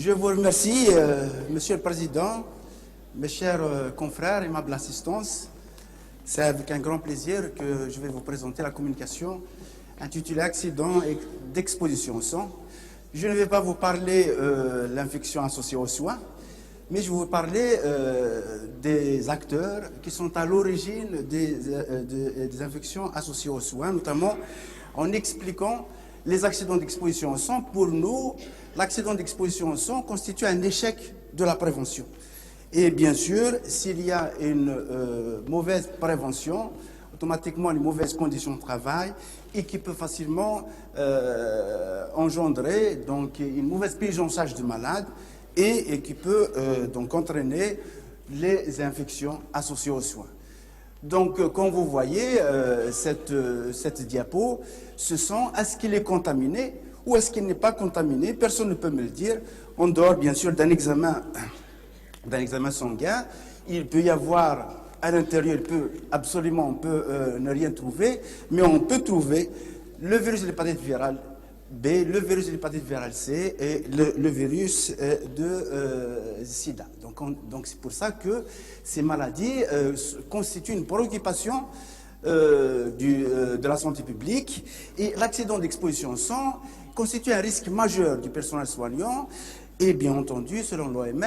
Je vous remercie, Monsieur le Président, mes chers confrères, aimable assistance. C'est avec un grand plaisir que je vais vous présenter la communication intitulée Accident d'exposition au sang. Je ne vais pas vous parler de l'infection associée aux soins, mais je vais vous parler des acteurs qui sont à l'origine des infections associées aux soins, notamment en expliquant les accidents d'exposition au sang. Pour nous, l'accident d'exposition au sang constitue un échec de la prévention. Et bien sûr, s'il y a une mauvaise prévention, automatiquement une mauvaise condition de travail et qui peut facilement engendrer donc, une mauvaise prise en charge du malade et qui peut donc entraîner les infections associées aux soins. Donc, comme vous voyez, cette diapo, ce sont est-ce qu'il est contaminé ou est-ce qu'il n'est pas contaminé? Personne ne peut me le dire, en dehors bien sûr d'un examen sanguin. Il peut y avoir à l'intérieur, on peut ne rien trouver, mais on peut trouver le virus de l'hépatite virale B, le virus de l'hépatite virale C et le virus de sida. Donc c'est pour ça que ces maladies constituent une préoccupation de la santé publique, et l'accident d'exposition au sang constitue un risque majeur du personnel soignant. Et bien entendu, selon l'OMS,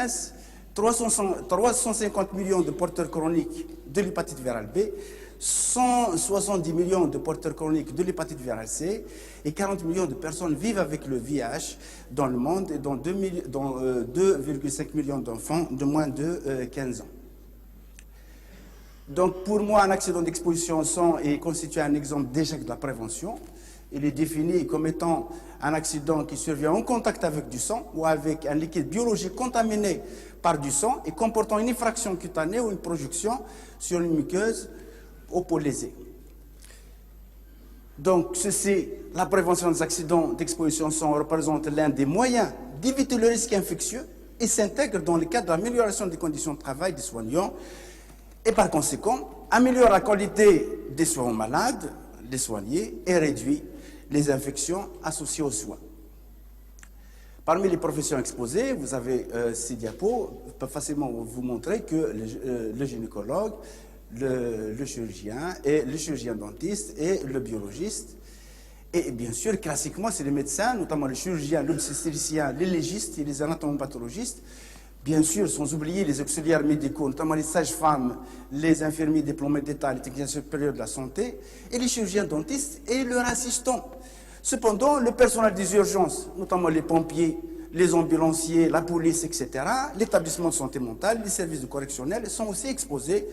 350 millions de porteurs chroniques de l'hépatite virale B, 170 millions de porteurs chroniques de l'hépatite virale C et 40 millions de personnes vivent avec le VIH dans le monde, et dont 2,5 millions d'enfants de moins de 15 ans. Donc pour moi, un accident d'exposition au sang constitue un exemple d'échec de la prévention. Il est défini comme étant un accident qui survient en contact avec du sang ou avec un liquide biologique contaminé par du sang et comportant une effraction cutanée ou une projection sur une muqueuse au peau lésée. Donc, la prévention des accidents d'exposition au sang représente l'un des moyens d'éviter le risque infectieux et s'intègre dans le cadre de l'amélioration des conditions de travail des soignants et par conséquent améliore la qualité des soins aux malades, des soignés, et réduit les infections associées aux soins. Parmi les professions exposées, vous avez ces diapos peuvent facilement vous montrer que le gynécologue, le chirurgien, et le chirurgien dentiste et le biologiste. Et bien sûr, classiquement, c'est les médecins, notamment les chirurgiens, l'obstétricien, les légistes et les anatomopathologistes. Bien sûr, sans oublier les auxiliaires médicaux, notamment les sages-femmes, les infirmiers diplômés d'État, les techniciens supérieurs de la santé, et les chirurgiens dentistes et leurs assistants. Cependant, le personnel des urgences, notamment les pompiers, les ambulanciers, la police, etc., l'établissement de santé mentale, les services de correctionnels sont aussi exposés.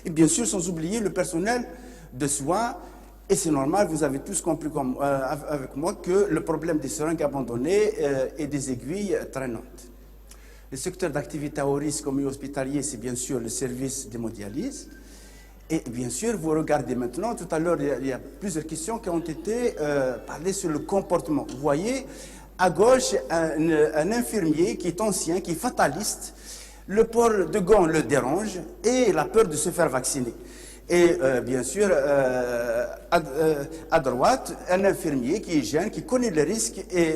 Et bien sûr, sans oublier le personnel de soins. Et c'est normal, vous avez tous compris avec moi que le problème des seringues abandonnées et des aiguilles traînantes. Le secteur d'activité à haut risque comme hospitalier, c'est bien sûr le service d'hémodialyse. Et bien sûr, vous regardez maintenant, tout à l'heure, il y a plusieurs questions qui ont été parlées sur le comportement. Vous voyez, à gauche, un infirmier qui est ancien, qui est fataliste. Le port de gants le dérange et la peur de se faire vacciner. Et bien sûr, à droite, un infirmier qui est jeune, qui connaît les risques et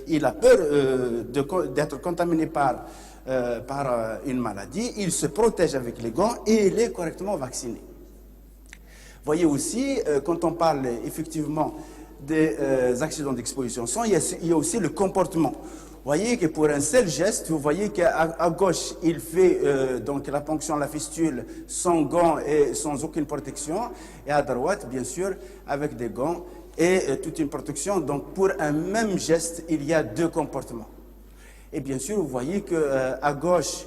il a peur d'être contaminé par une maladie. Il se protège avec les gants et il est correctement vacciné. Voyez aussi, quand on parle effectivement des accidents d'exposition au sang, il y a aussi le comportement. Vous voyez que pour un seul geste, vous voyez qu'à gauche, il fait donc la ponction à la fistule sans gants et sans aucune protection, et à droite, bien sûr, avec des gants et toute une protection. Donc pour un même geste, il y a deux comportements. Et bien sûr, vous voyez qu'à gauche,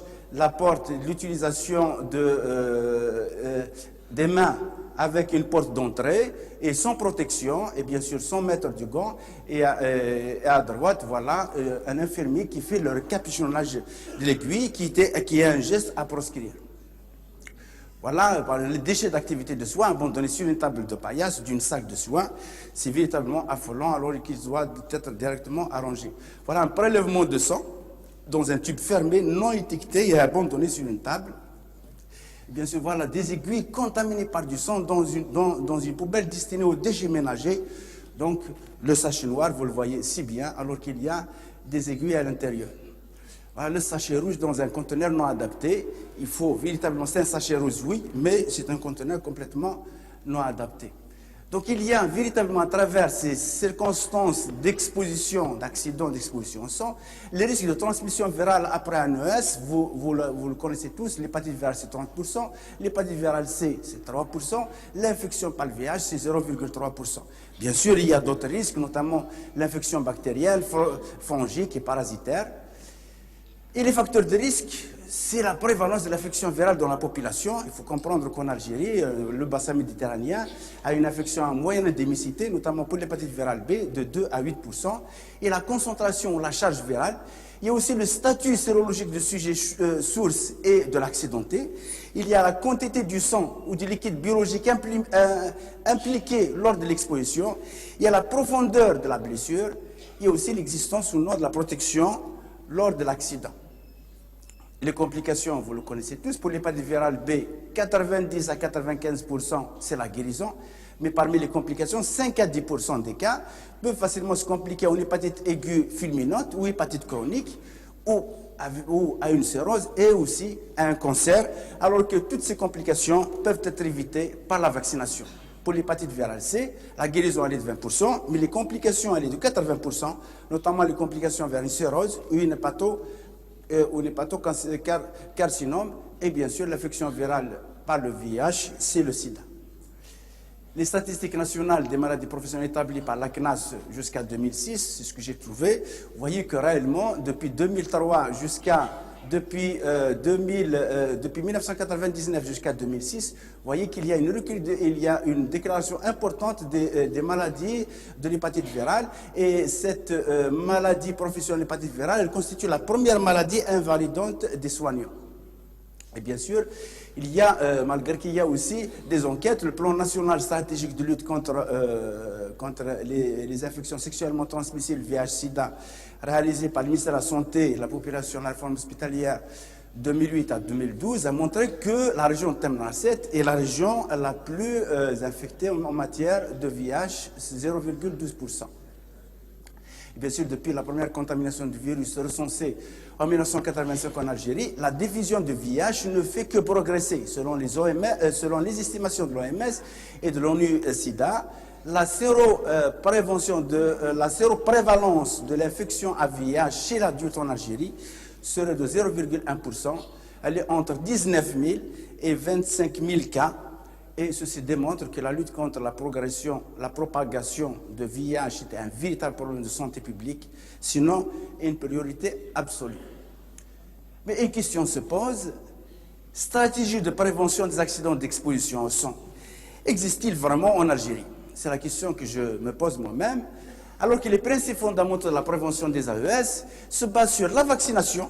l'utilisation des mains avec une porte d'entrée et sans protection, et bien sûr sans mettre du gant. Et à droite, voilà un infirmier qui fait le recapuchonnage de l'aiguille, qui est un geste à proscrire. Voilà, les déchets d'activité de soins abandonnés sur une table de paillasse d'une sac de soins, c'est véritablement affolant, alors qu'ils doivent être directement arrangés. Voilà un prélèvement de sang dans un tube fermé, non étiqueté et abandonné sur une table. Bien sûr, voilà des aiguilles contaminées par du sang dans une poubelle destinée aux déchets ménagers. Donc, le sachet noir, vous le voyez si bien, alors qu'il y a des aiguilles à l'intérieur. Voilà, le sachet rouge dans un conteneur non adapté, il faut véritablement, c'est un sachet rouge, oui, mais c'est un conteneur complètement non adapté. Donc il y a véritablement à travers ces circonstances d'exposition, d'accident d'exposition au sang, les risques de transmission virale après un ES, vous le connaissez tous, l'hépatite virale c'est 30%, l'hépatite virale C c'est 3%, l'infection par le VIH c'est 0,3%. Bien sûr, il y a d'autres risques, notamment l'infection bactérienne, fongique et parasitaire. Et les facteurs de risque, c'est la prévalence de l'infection virale dans la population. Il faut comprendre qu'en Algérie, le bassin méditerranéen a une infection en moyenne endémicité, notamment pour l'hépatite virale B, de 2 à 8%. Et la concentration ou la charge virale. Il y a aussi le statut sérologique du sujet source et de l'accidenté. Il y a la quantité du sang ou du liquide biologique impliqué lors de l'exposition. Il y a la profondeur de la blessure. Il y a aussi l'existence ou non de la protection lors de l'accident. Les complications, vous le connaissez tous. Pour l'hépatite virale B, 90 à 95%, c'est la guérison. Mais parmi les complications, 5 à 10% des cas peuvent facilement se compliquer en hépatite aiguë fulminante ou hépatite chronique ou à une cirrhose et aussi à un cancer, alors que toutes ces complications peuvent être évitées par la vaccination. Pour l'hépatite virale C, la guérison elle est de 20%, mais les complications elle est de 80%, notamment les complications vers une cirrhose ou une hépatocarcinome et bien sûr l'infection virale par le VIH, c'est le sida. Les statistiques nationales des maladies professionnelles établies par la CNAS jusqu'à 2006, c'est ce que j'ai trouvé. Vous voyez que réellement, depuis 2003 depuis 1999 jusqu'à 2006, vous voyez qu'il y a une déclaration importante des maladies de l'hépatite virale. Et cette maladie professionnelle l'hépatite virale, elle constitue la première maladie invalidante des soignants. Et bien sûr, il y a, malgré qu'il y a aussi des enquêtes, le plan national stratégique de lutte contre les infections sexuellement transmissibles VIH-Sida, réalisé par le ministère de la Santé et de la Population de la réforme hospitalière 2008 à 2012, a montré que la région de Temnasset est la région la plus infectée en matière de VIH, 0,12%. Bien sûr, depuis la première contamination du virus recensée en 1985 en Algérie, la diffusion du VIH ne fait que progresser. Selon les estimations de l'OMS et de l'ONU-SIDA, la séroprévalence de l'infection à VIH chez l'adulte en Algérie serait de 0,1%. Elle est entre 19 000 et 25 000 cas. Et ceci démontre que la lutte contre la propagation de VIH était un véritable problème de santé publique, sinon une priorité absolue. Mais une question se pose, stratégie de prévention des accidents d'exposition au sang, existe-t-il vraiment en Algérie? C'est la question que je me pose moi-même, alors que les principes fondamentaux de la prévention des AES se basent sur la vaccination,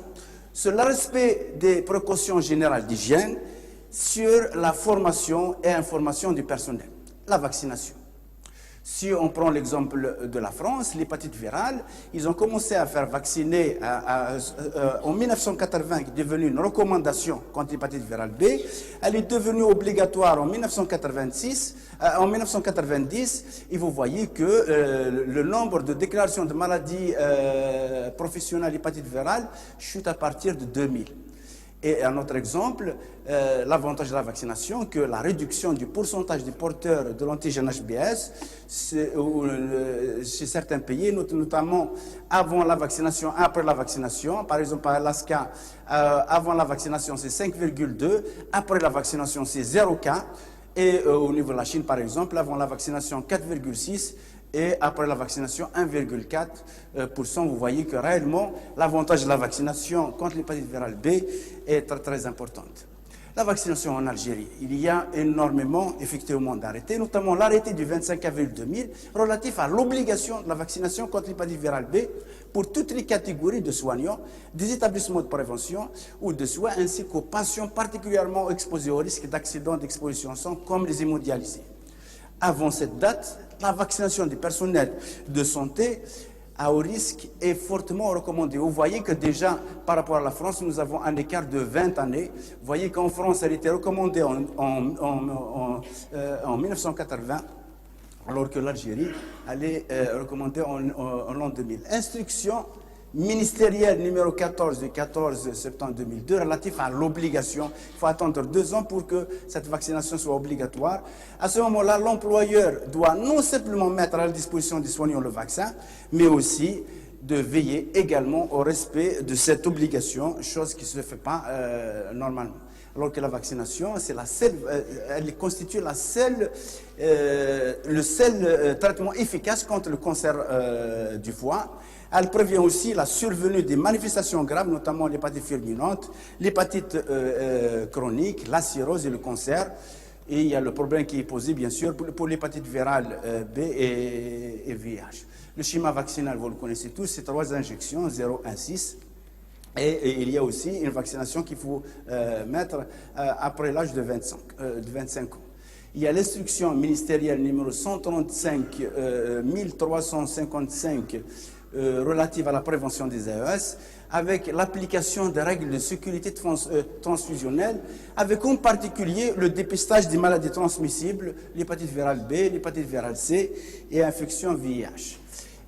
sur le respect des précautions générales d'hygiène, sur la formation et information du personnel, la vaccination. Si on prend l'exemple de la France, l'hépatite virale, ils ont commencé à faire vacciner en 1980, qui est devenue une recommandation contre l'hépatite virale B. Elle est devenue obligatoire en 1990, et vous voyez que le nombre de déclarations de maladies professionnelles hépatite virale chute à partir de 2000. Et un autre exemple, l'avantage de la vaccination, que la réduction du pourcentage des porteurs de l'antigène HBS chez certains pays, notamment avant la vaccination, après la vaccination. Par exemple, à Alaska, avant la vaccination, c'est 5,2, après la vaccination, c'est 0 cas. Et au niveau de la Chine, par exemple, avant la vaccination, 4,6. Et après la vaccination, 1,4%. Vous voyez que réellement, l'avantage de la vaccination contre l'hépatite virale B est très, très importante. La vaccination en Algérie, il y a énormément, effectivement, d'arrêtés, notamment l'arrêté du 25 avril 2000 relatif à l'obligation de la vaccination contre l'hépatite virale B pour toutes les catégories de soignants, des établissements de prévention ou de soins, ainsi qu'aux patients particulièrement exposés au risque d'accident d'exposition au sang, comme les hémodialysés. Avant cette date, la vaccination du personnel de santé à haut risque est fortement recommandée. Vous voyez que déjà, par rapport à la France, nous avons un écart de 20 années. Vous voyez qu'en France, elle était recommandée en 1980, alors que l'Algérie, elle est recommandée en l'an 2000. Instruction ministériel numéro 14 du 14 septembre 2002 relatif à l'obligation. Il faut attendre 2 ans pour que cette vaccination soit obligatoire. À ce moment-là, l'employeur doit non simplement mettre à la disposition des soignants le vaccin, mais aussi de veiller également au respect de cette obligation, chose qui ne se fait pas normalement. Alors que la vaccination, c'est la seule, elle constitue le seul traitement efficace contre le cancer du foie. Elle prévient aussi la survenue des manifestations graves, notamment l'hépatite fulminante, l'hépatite chronique, la cirrhose et le cancer. Et il y a le problème qui est posé, bien sûr, pour l'hépatite virale B et VIH. Le schéma vaccinal, vous le connaissez tous, c'est 3 injections, 0, 1, 6. Et il y a aussi une vaccination qu'il faut mettre après l'âge de 25 ans. Il y a l'instruction ministérielle numéro 135 1355 relative à la prévention des AES, avec l'application des règles de sécurité transfusionnelle, avec en particulier le dépistage des maladies transmissibles, l'hépatite virale B, l'hépatite virale C et infection VIH.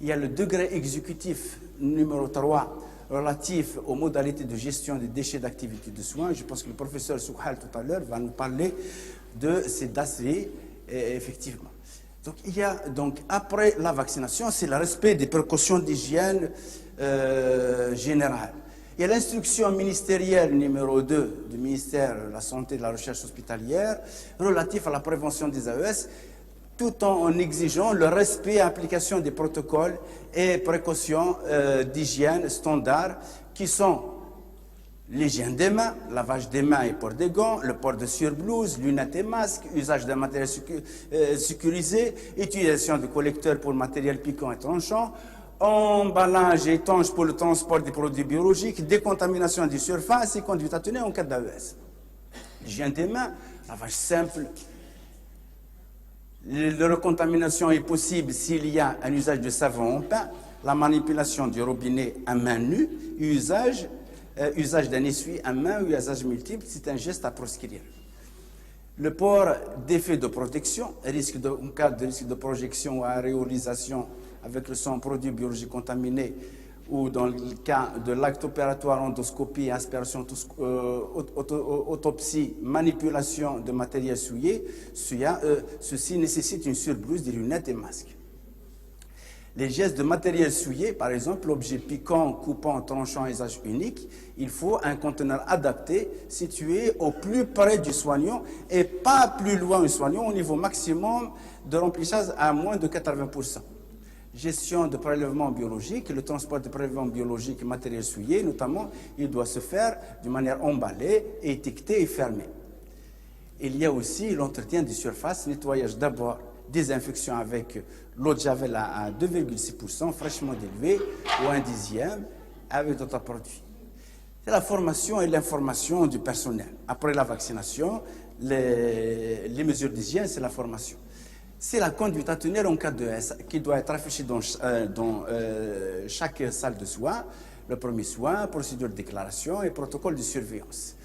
Il y a le degré exécutif numéro 3 relatif aux modalités de gestion des déchets d'activité de soins. Je pense que le professeur Soukhal tout à l'heure va nous parler de ces aspects, effectivement. Donc, il y a donc après la vaccination, c'est le respect des précautions d'hygiène générale. Il y a l'instruction ministérielle numéro 2 du ministère de la Santé et de la Recherche hospitalière relative à la prévention des AES, tout en exigeant le respect et application des protocoles et précautions d'hygiène standards qui sont l'hygiène des mains, lavage des mains et port des gants, le port de surblouse, lunettes et masques, usage d'un matériel sécurisé, utilisation de collecteurs pour matériel piquant et tranchant, emballage étanche pour le transport des produits biologiques, décontamination des surfaces et conduite à tenir en cas d'AES. L'hygiène des mains, lavage simple. La recontamination est possible s'il y a un usage de savon en pain, la manipulation du robinet à main nue, usage d'un essuie à main ou usage multiple, c'est un geste à proscrire. Le port d'effets de protection, en cas de risque de projection ou aréolisation avec le sang produit biologique contaminé, ou dans le cas de l'acte opératoire, endoscopie, aspiration, autopsie, manipulation de matériel souillé, ceci nécessite une surblouse, des lunettes et masques. Les gestes de matériel souillé, par exemple, l'objet piquant, coupant, tranchant, usage unique, il faut un conteneur adapté, situé au plus près du soignant et pas plus loin du soignant, au niveau maximum de remplissage à moins de 80%. Gestion de prélèvements biologiques, le transport de prélèvements biologiques et matériel souillé, notamment, il doit se faire de manière emballée, étiquetée et fermée. Il y a aussi l'entretien des surfaces, nettoyage d'abord, désinfection avec l'eau de javel à 2,6%, fraîchement diluée, ou 1/10 avec d'autres produits. C'est la formation et l'information du personnel. Après la vaccination, les mesures d'hygiène, c'est la formation. C'est la conduite à tenir en cas de S qui doit être affichée dans chaque salle de soins, le premier soin, procédure de déclaration et protocole de surveillance.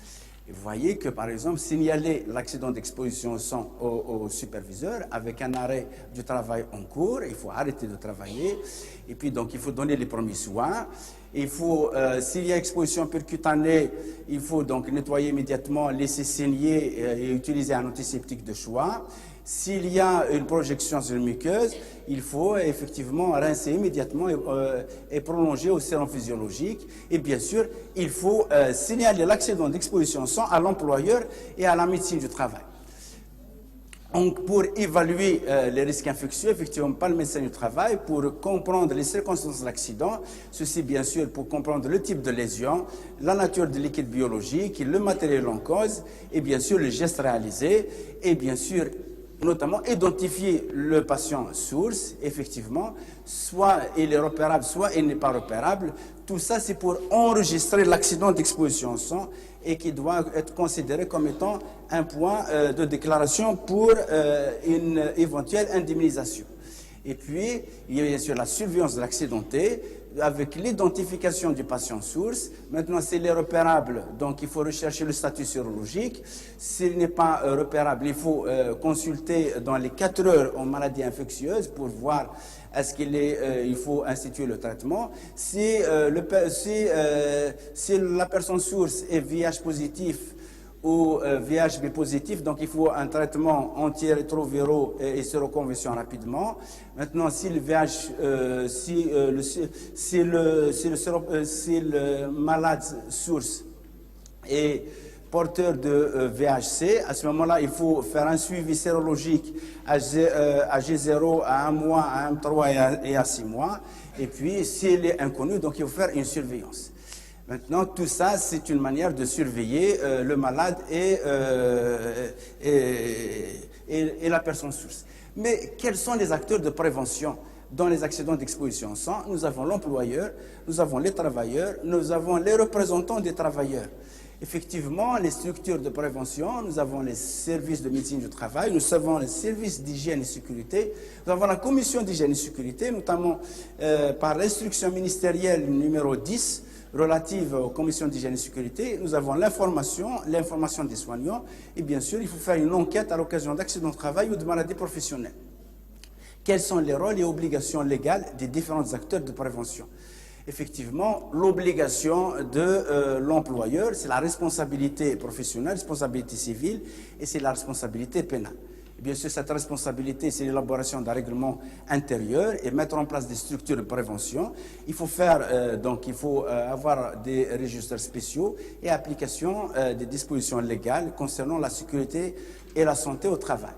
Et vous voyez que, par exemple, signaler l'accident d'exposition au sang au superviseur avec un arrêt du travail en cours, il faut arrêter de travailler, et puis donc il faut donner les premiers soins. Il faut, s'il y a exposition percutanée, il faut donc nettoyer immédiatement, laisser saigner et utiliser un antiseptique de choix. S'il y a une projection sur une muqueuse, il faut effectivement rincer immédiatement et prolonger au sérum physiologique. Et bien sûr, il faut signaler l'accident d'exposition au sang à l'employeur et à la médecine du travail. Donc, pour évaluer les risques infectieux, effectivement, pas le médecin du travail, pour comprendre les circonstances de l'accident, ceci bien sûr pour comprendre le type de lésion, la nature de liquide biologique, le matériel en cause, et bien sûr les gestes réalisés, et bien sûr notamment identifier le patient source, effectivement, soit il est repérable, soit il n'est pas repérable. Tout ça, c'est pour enregistrer l'accident d'exposition au sang et qui doit être considéré comme étant un point de déclaration pour une éventuelle indemnisation. Et puis, il y a bien sûr la surveillance de l'accidenté, avec l'identification du patient source. Maintenant, s'il est repérable, donc il faut rechercher le statut sérologique. S'il n'est pas repérable, il faut consulter dans les 4 heures en maladie infectieuse pour voir est-ce il faut instituer le traitement. Si la personne source est VIH positif ou VHB positif, donc il faut un traitement antirétroviraux et séroconversion rapidement. Maintenant, si le malade source est porteur de VHC, à ce moment-là, il faut faire un suivi sérologique à G0 à 1 mois, à M3 et à 6 mois. Et puis, s'il est inconnu, donc il faut faire une surveillance. Maintenant, tout ça, c'est une manière de surveiller le malade et la personne source. Mais quels sont les acteurs de prévention dans les accidents d'exposition au sang? Nous avons l'employeur, nous avons les travailleurs, nous avons les représentants des travailleurs. Effectivement, les structures de prévention, nous avons les services de médecine du travail, nous avons les services d'hygiène et sécurité, nous avons la commission d'hygiène et sécurité, notamment par l'instruction ministérielle numéro 10, relative aux commissions d'hygiène et sécurité. Nous avons l'information des soignants, et bien sûr, il faut faire une enquête à l'occasion d'accidents de travail ou de maladies professionnelles. Quels sont les rôles et obligations légales des différents acteurs de prévention? Effectivement, l'obligation de l'employeur, c'est la responsabilité professionnelle, responsabilité civile, et c'est la responsabilité pénale. Et bien sûr, cette responsabilité, c'est l'élaboration d'un règlement intérieur et mettre en place des structures de prévention. Il faut avoir des registres spéciaux et application des dispositions légales concernant la sécurité et la santé au travail.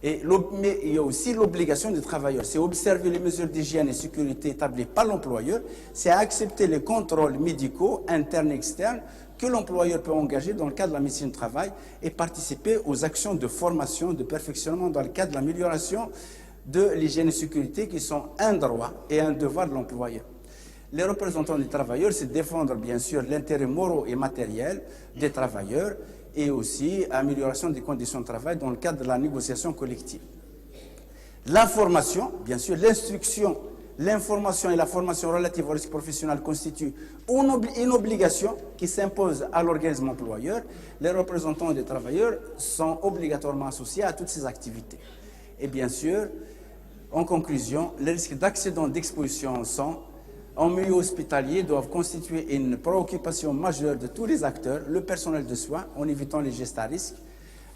Mais il y a aussi l'obligation des travailleurs, c'est observer les mesures d'hygiène et sécurité établies par l'employeur, c'est accepter les contrôles médicaux internes et externes que l'employeur peut engager dans le cadre de la médecine du travail et participer aux actions de formation, de perfectionnement dans le cadre de l'amélioration de l'hygiène et sécurité qui sont un droit et un devoir de l'employeur. Les représentants des travailleurs, c'est défendre bien sûr l'intérêt moral et matériel des travailleurs et aussi amélioration des conditions de travail dans le cadre de la négociation collective. La formation, bien sûr, l'instruction, l'information et la formation relative au risque professionnel constituent une obligation qui s'impose à l'organisme employeur. Les représentants des travailleurs sont obligatoirement associés à toutes ces activités. Et bien sûr, en conclusion, les risques d'accident d'exposition au sang en milieu hospitalier doivent constituer une préoccupation majeure de tous les acteurs, le personnel de soins, en évitant les gestes à risque,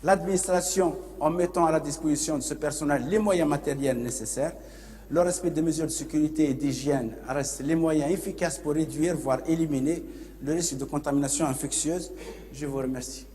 l'administration en mettant à la disposition de ce personnel les moyens matériels nécessaires, le respect des mesures de sécurité et d'hygiène reste les moyens efficaces pour réduire, voire éliminer le risque de contamination infectieuse. Je vous remercie.